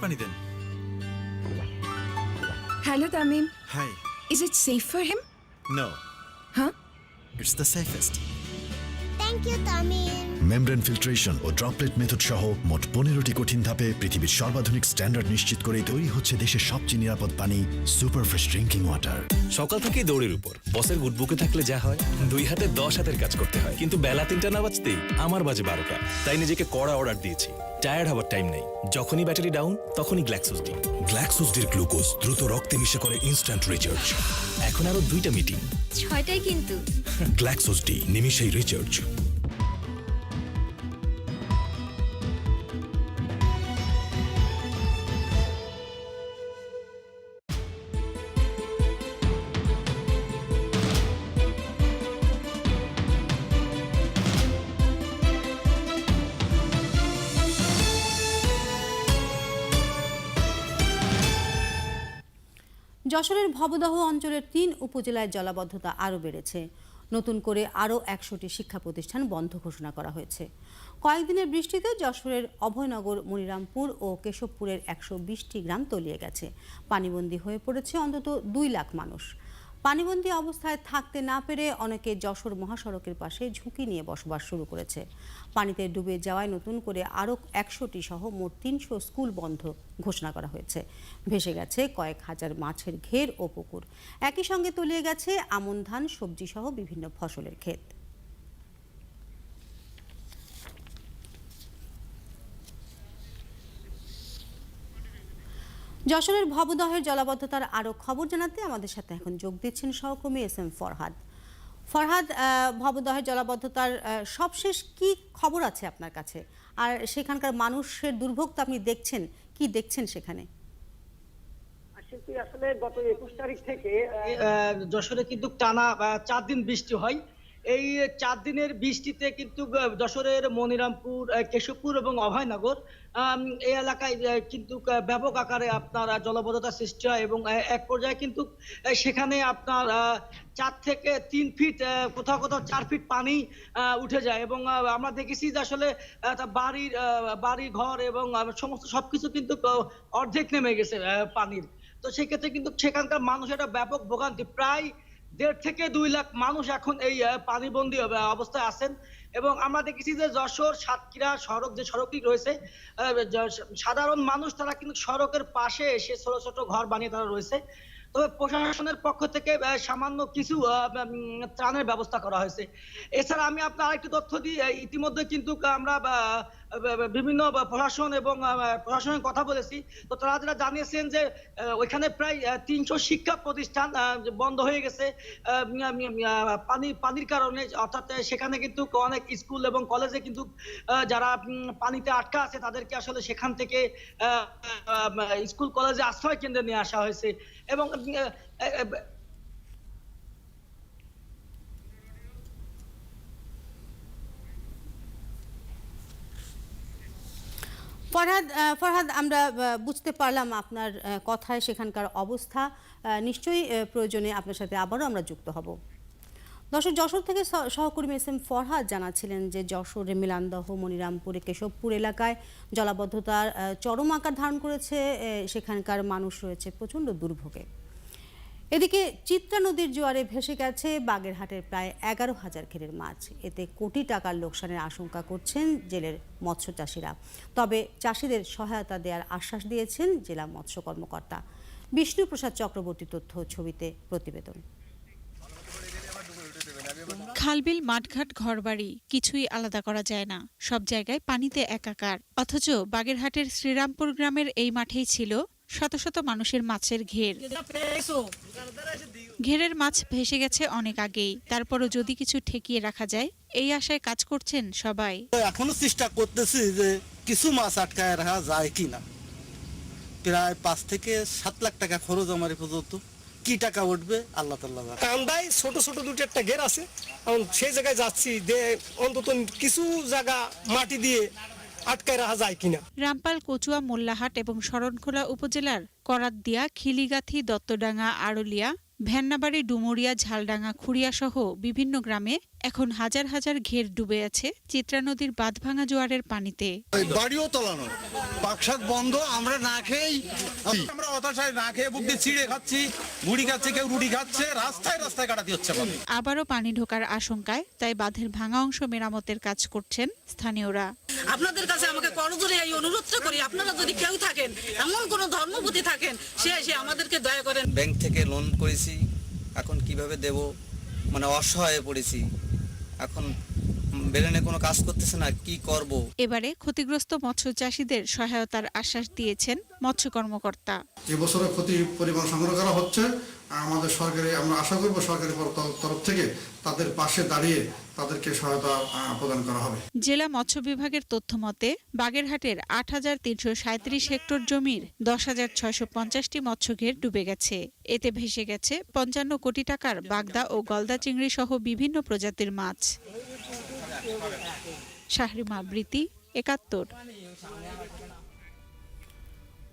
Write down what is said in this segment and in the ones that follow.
পানি দেন। Hello, Tamim. Hi. Is it safe for him? No, Huh? it's the safest. Thank you Tamim. Membrane filtration ও droplet method সহ মোট 15টি কঠিন ধাপে পৃথিবীর সর্বাধুনিক স্ট্যান্ডার্ড নিশ্চিত করে তৈরি হচ্ছে দেশের সবচেয়ে নিরাপদ পানি সুপার ফ্রেশ ড্রিঙ্কিং ওয়াটার। সকাল থেকে দৌড়ের উপর বসের গুডবুকে থাকলে যা হয় 2 হাতে 10 হাতের কাজ করতে হয়, কিন্তু বেলা 3টা না বাজতেই আমার বাজে 12টা। তাই নিজেকে কড়া অর্ডার দিয়েছি, টায়ার্ড হবার টাইম নেই। যখনই ব্যাটারি ডাউন তখনই গ্ল্যাক্সোসডি। গ্ল্যাক্সোসডির গ্লুকোজ দ্রুত রক্তে মিশে করে ইনস্ট্যান্ট রিচার্জ। এখন আরো 2টা মিটিং, 6টায় কিন্তু। গ্ল্যাক্সোসডি নিমিষেই রিচার্জ। যশোরের ভবদহ অঞ্চলের 3 উপজেলায় জলাবদ্ধতা আরও বেড়েছে। নতুন করে আরও 100টি শিক্ষা প্রতিষ্ঠান বন্ধ ঘোষণা করা হয়েছে। কয়েকদিনের বৃষ্টিতে যশোরের অভয়নগর, মনিরামপুর ও কেশবপুরের 120টি গ্রাম তলিয়ে গেছে। পানিবন্দী হয়ে পড়েছে অন্তত 2 লাখ মানুষ। পানিবন্দী অবস্থায় থাকতে না পেরে অনেকে যশোর মহাসড়কের পাশে ঝুঁকি নিয়ে বসবাস শুরু করেছে। পানিতে ডুবে যাওয়ায় নতুন করে আরও 100টি সহ মোট 300 স্কুল বন্ধ ঘোষণা করা হয়েছে। ভেসে গেছে কয়েক হাজার মাছের ঘের ও পুকুর। একই সঙ্গে তলিয়ে গেছে আমন ধান, সবজি সহ বিভিন্ন ফসলের ক্ষেত। যশোরের ভবদহের জলাবদ্ধতার আরও খবর জানাতে আমাদের সাথে এখন যোগ দিচ্ছেন সহকর্মী SM ফরহাদ। ফরহাদ, ভবদহের জলাবদ্ধতার সবশেষ কি খবর আছে আপনার কাছে, আর সেখানকার মানুষের দুর্ভোগ তো আপনি দেখছেন, কি দেখছেন সেখানে? আসলে গত 21 তারিখ থেকে যশোরে কিন্তু টানা 4 দিন বৃষ্টি হয়। এই 4 দিনের বৃষ্টিতে কিন্তু যশোরের মনিরামপুর, কেশবপুর এবং অভয়নগর এই এলাকায় কিন্তু ব্যাপক আকারে আপনার জলাবদ্ধতা সৃষ্টি হয় এবং এক পর্যায়ে কিন্তু সেখানে আপনার 4 থেকে 3 ফিট, কোথাও কোথাও 4 ফিট পানি উঠে যায় এবং আমরা দেখেছি যে আসলে বাড়ি ঘর এবং সমস্ত সবকিছু কিন্তু অর্ধেক নেমে গেছে পানির। তো সেক্ষেত্রে কিন্তু সেখানকার মানুষ একটা ব্যাপক ভোগান্তি, প্রায় 1.5 থেকে 2 লাখ মানুষ এখন এই পানিবন্দী অবস্থায় আছেন। এবং আমরা দেখেছি যে যশোর সাতক্ষীরা সড়ক, যে সড়কটি রয়েছে, সাধারণ মানুষ তারা কিন্তু সড়কের পাশে এসে ছোট ছোট ঘর বানিয়ে তারা রয়েছে। তবে প্রশাসনের পক্ষ থেকে সামান্য কিছু ত্রাণের ব্যবস্থা করা হয়েছে। এছাড়া আমি আপনার আরেকটি তথ্য দিই, ইতিমধ্যে কিন্তু আমরা বিভিন্ন প্রশাসন এবং প্রশাসনের কথা বলেছি। তো তারা যেটা জানিয়েছেন যে ওইখানে প্রায় 300 শিক্ষা প্রতিষ্ঠান বন্ধ হয়ে গেছে পানির কারণে। অর্থাৎ সেখানে কিন্তু অনেক স্কুল এবং কলেজে কিন্তু যারা পানিতে আটকা আছে তাদেরকে আসলে সেখান থেকে স্কুল কলেজে আশ্রয় কেন্দ্রে নিয়ে আসা হয়েছে। এবং ফরহাদ, আমরা বুঝতে পারলাম আপনার কথায় সেখানকার অবস্থা। নিশ্চয়ই প্রয়োজনে আপনার সাথে আবারও আমরা যুক্ত হব। দর্শক, যশোর থেকে সহকর্মী SM ফরহাদ জানাচ্ছিলেন যে যশোরের মিলানদহ, মনিরামপুরে, কেশবপুর এলাকায় জলাবদ্ধতার চরম আকার ধারণ করেছে। সেখানকার মানুষ রয়েছে প্রচণ্ড দুর্ভোগে। এদিকে চিত্রা নদীর জোয়ারে ভেসে গেছে বাগেরহাটের প্রায় 11,000 ঘেরের মাছ। এতে কোটি টাকার লোকসানের আশঙ্কা করছেন জেলের মৎস্য চাষিরা। তবে চাষিদের সহায়তা দেওয়ার আশ্বাস দিয়েছেন জেলা মৎস্য কর্মকর্তা। বিষ্ণুপ্রসাদ চক্রবর্তী তথ্য, ছবিতে প্রতিবেদন। খালবিল, মাঠঘাট, ঘরবাড়ি কিছুই আলাদা করা যায় না, সব জায়গায় পানিতে একাকার। অথচ বাগেরহাটের শ্রীরামপুর গ্রামের এই মাঠেই ছিল শত শত মানুষের মাছের ঘের। ঘেরের মাছ ভেসে গেছে অনেক আগেই, তারপরও যদি কিছু ঠেকিয়ে রাখা যায় এই আশায় কাজ করছেন সবাই। এখনো চেষ্টা করতেছি যে কিছু মাছ আটকায় রাখা যায় কিনা। প্রায় 5 থেকে 7 লাখ টাকা খরচ আমার পর্যন্ত। কি টাকা উঠবে আল্লাহ তাআলা জানে। কান্দায় ছোট ছোট 2-1টা ঘের আছে, এখন সেই জায়গায় যাচ্ছি, অন্তত কিছু জায়গা মাটি দিয়ে আটকায় রাখা যায় কিনা। রামপাল, কচুয়া, মোল্লাহাট এবং শরণখোলা উপজেলার করাতদিয়া, খিলিগাথি, দত্তডাঙ্গা, আড়লিয়া, ভ্যান্নাবাড়ি, ডুমুরিয়া, ঝালডাঙ্গা, খুড়িয়া সহ বিভিন্ন গ্রামে এখন হাজার হাজার ঘের ডুবে আছে চিত্রা নদীর বাঁধভাঙা জোয়ারের পানিতে। বাড়িও তলানো, পাকশাক বন্ধ, আমরা না খেয়েই আমরা হতাশায় না খেয়ে বুক দিয়ে চিড়ে খাচ্ছি, মুড়ি খাচ্ছে, কেউ রুটি খাচ্ছে, রাস্তায় রাস্তায় কাটাতে হচ্ছে আমাদের। আবারও পানি ঢোকার আশঙ্কায় তাই বাঁধের ভাঙা অংশ মেরামতের কাজ করছেন স্থানীয়রা। আপনাদের কাছে আমাকে করজোরে এই অনুরোধটা করি, আপনারা যদি কেউ থাকেন, এমন কোনো ধর্মপতি থাকেন, সে এসে আমাদেরকে দয়া করেন। ব্যাংক থেকে লোন করেছি, এখন কিভাবে দেব, মানে অসহায় পড়েছি, এখন বেলেনে কোনো কাজ করতেছে না, কি করব। এবারে ক্ষতিগ্রস্ত মৎস্য চাষীদের সহায়তার আশ্বাস দিয়েছেন মৎস্য কর্মকর্তা। এবছরে ক্ষতির পরিমাণ সংগ্রহ করা হচ্ছে, আমাদের সরকারি, আমরা আশা করব সরকারি তরফ থেকে তাদের পাশে দাঁড়িয়ে তাদেরকে সহায়তা প্রদান করা হবে। জেলা মৎস্য বিভাগের তথ্য মতে বাগেরহাটের ৮,৩৩৭ হেক্টর জমির ১০,৬৫০টি মৎস্যঘের ডুবে গেছে। এতে ভেসে গেছে ৫৫ কোটি টাকার বাগদা ও গলদা চিংড়ি সহ বিভিন্ন প্রজাতির মাছ। শাহরিমা বৃতি, ৭১।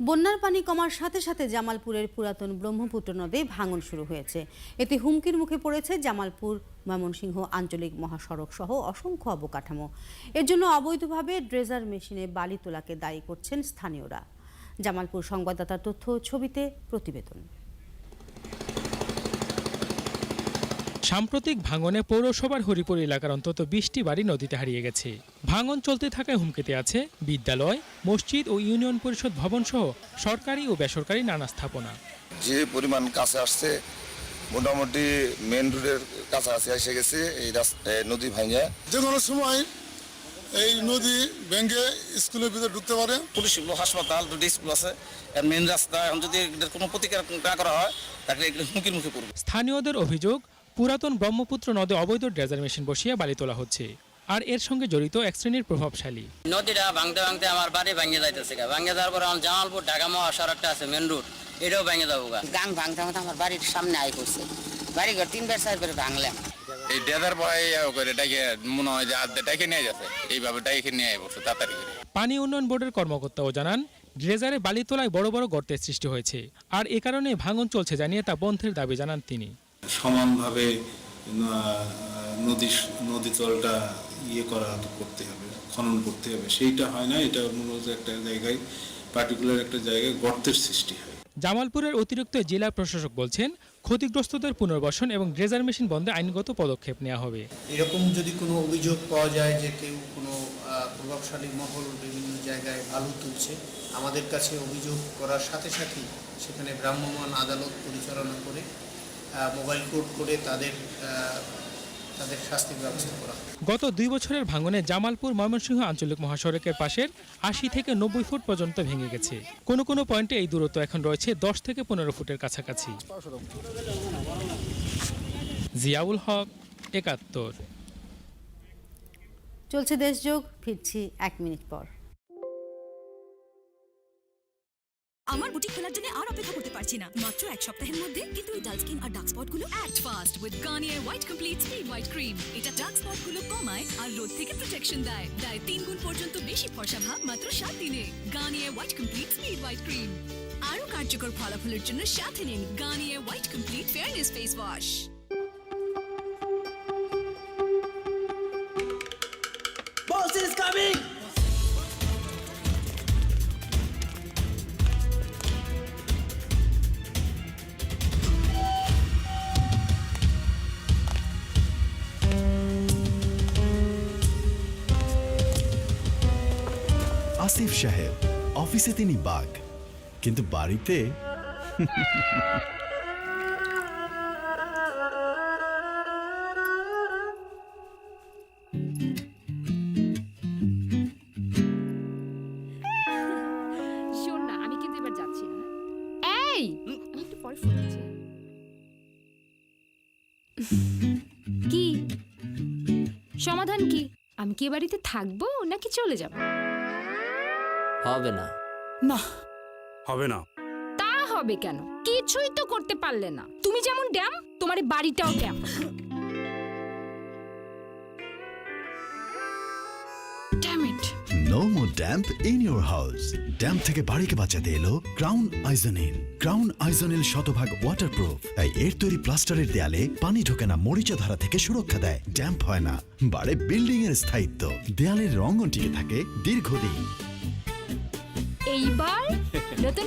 বন্যার পানি কমার সাথে সাথে জামালপুরের পুরাতন ব্রহ্মপুত্র নদে ভাঙন শুরু হয়েছে। এতে হুমকির মুখে পড়েছে জামালপুর ময়মনসিংহ আঞ্চলিক মহাসড়ক সহ অসংখ্য অবকাঠামো। এর জন্য অবৈধভাবে ড্রেজার মেশিনে বালি তোলাকে দায়ী করছেন স্থানীয়রা। জামালপুর সংবাদদাতার তথ্য, ছবিতে প্রতিবেদন। সাম্প্রতিক ভাঙনে পৌরসভার হরিপুর এলাকার অন্তত ২০টি বাড়ি নদীতে হারিয়ে গেছে। ভাঙন চলতে থাকায় হুমকিতে আছে বিদ্যালয়, মসজিদ ও ইউনিয়ন পরিষদ ভবন সহ সরকারি ও বেসরকারি নানা স্থাপনা। যে পরিমাণ কাছে আসছে, মোটামুটি মেন রোডের কাছাকাছি এসে গেছে এই নদী ভাঙে। যে কোনো সময় এই নদী ভেঙে স্কুলের ভিতরে ঢুকতে পারে। পুলিশ হাসপাতাল, দুটি স্কুল আছে, আর মেন রাস্তা, এখন যদি কোনো প্রতিকার না করা হয় তাহলে এগুলো হুমকির মুখে পড়বে। স্থানীয়দের অভিযোগ, পুরাতন ব্রহ্মপুত্র নদে অবৈধ ড্রেজার মেশিন বসিয়ে বালি তোলা হচ্ছে, আর এর সঙ্গে জড়িত এক শ্রেণীর প্রভাবশালী। নদীটা ভাঙতে ভাঙতে আমার বাড়ি ভাঙে যাইতেছে, ভাঙে যাওয়ার পর আমার জামালপুর ঢাকা মহাসড়কটা আছে মেন রোড, এটাও ভেঙে যাবো। গাং ভাঙতে ভাঙতে আমার বাড়ির সামনে আই করছে, বাড়ি ঘর ৩ 4 ভাঙলাম। এই ডেজার পরে করে এটাকে মনে হয় যে ডেকে নিয়ে যাচ্ছে, এইভাবে ডেকে নিয়ে বসে তাড়াতাড়ি করে। পানি উন্নয়ন বোর্ডের কর্মকর্তাও জানান, ড্রেজারে বালি তোলায় বড় বড় গর্তের সৃষ্টি হয়েছে, আর এ কারণে ভাঙন চলছে জানিয়ে তা বন্ধের দাবি জানান তিনি। সমানভাবে নদী তলটা করতে হবে, খনন করতে হবে, সেইটা হয় না। এটা মূলত একটা জায়গায়, পার্টিকুলার একটা জায়গায় গর্তের সৃষ্টি হয়। জামালপুরের অতিরিক্ত জেলা প্রশাসক বলছেন, ক্ষতিগ্রস্তদের পুনর্বাসন এবং ড্রেজার মেশিন বন্ধে আইনগত পদক্ষেপ নেওয়া হবে। এরকম যদি কোনো অভিযোগ পাওয়া যায় যে কেউ কোনো প্রভাবশালী মহল বিভিন্ন জায়গায় বালু তুলছে, আমাদের কাছে অভিযোগ করার সাথে সাথেই সেখানে ভ্রাম্যমাণ আদালত পরিচালনা করে মোবাইল কোর্ট করে তাদের শাস্তির ব্যবস্থা করা। গত 2 বছরের ভাঙনে জামালপুর ময়মনসিংহ আঞ্চলিক মহাসড়কের পাশের 80 থেকে 90 ফুট পর্যন্ত ভেঙে গেছে। কোনো কোনো পয়েন্টে এই দূরত্ব এখন রয়েছে 10 থেকে 15 ফুটের কাছাকাছি। জিয়াউল হক, ৭১। চলছে দেশযোগ, ফিরছি 1 মিনিট পর। আমার বুটিক খোলার জন্য আর অপেক্ষা করতে পারছি না, মাত্র 1 সপ্তাহের মধ্যে। কিন্তু এই ডাল স্কিন আর ডার্ক স্পট গুলো act fast with Garnier white complete speed white cream. এটা ডার্ক স্পট গুলো কমায় আর রোদ থেকে প্রোটেকশন দেয়। 3 গুণ পর্যন্ত বেশি ফর্সা ভাব মাত্র 7 দিনে। Garnier white complete speed white cream. আরো কার্যকর ফলাফলের জন্য সাথে নিন Garnier white complete fairness face wash. Boss is coming. Asif সাহেব, অফিসে তিনি বাঘ, কিন্তু বাড়িতে শোন না, আমি কিন্তু এবার যাচ্ছি না। এই, আমি একটু পরে ফোন করছি। কি সমাধান? কি আমি কি বাড়িতে থাকবো নাকি চলে যাব? হবে না। না হবে না। তা হবে কেন? কিছুই তো করতে পারলে না। তুমি যেমন ড্যাম, তোমার বাড়িটাও damp. no more damp in your house. Damp থেকে বাড়িকে বাঁচাতে এলো ক্রাউন আইজোনিল। ক্রাউন আইজোনিল শতভাগ ওয়াটারপ্রুফ, তাই এর তৈরি প্লাস্টারের দেয়ালে পানি ঢোকে না, মরিচা ধারা থেকে সুরক্ষা দেয়, ড্যাম্প হয় না, বাড়ে বিল্ডিং এর স্থায়িত্ব, দেয়ালের রঙও টিকে থাকে দীর্ঘদিন। এইবার নতুন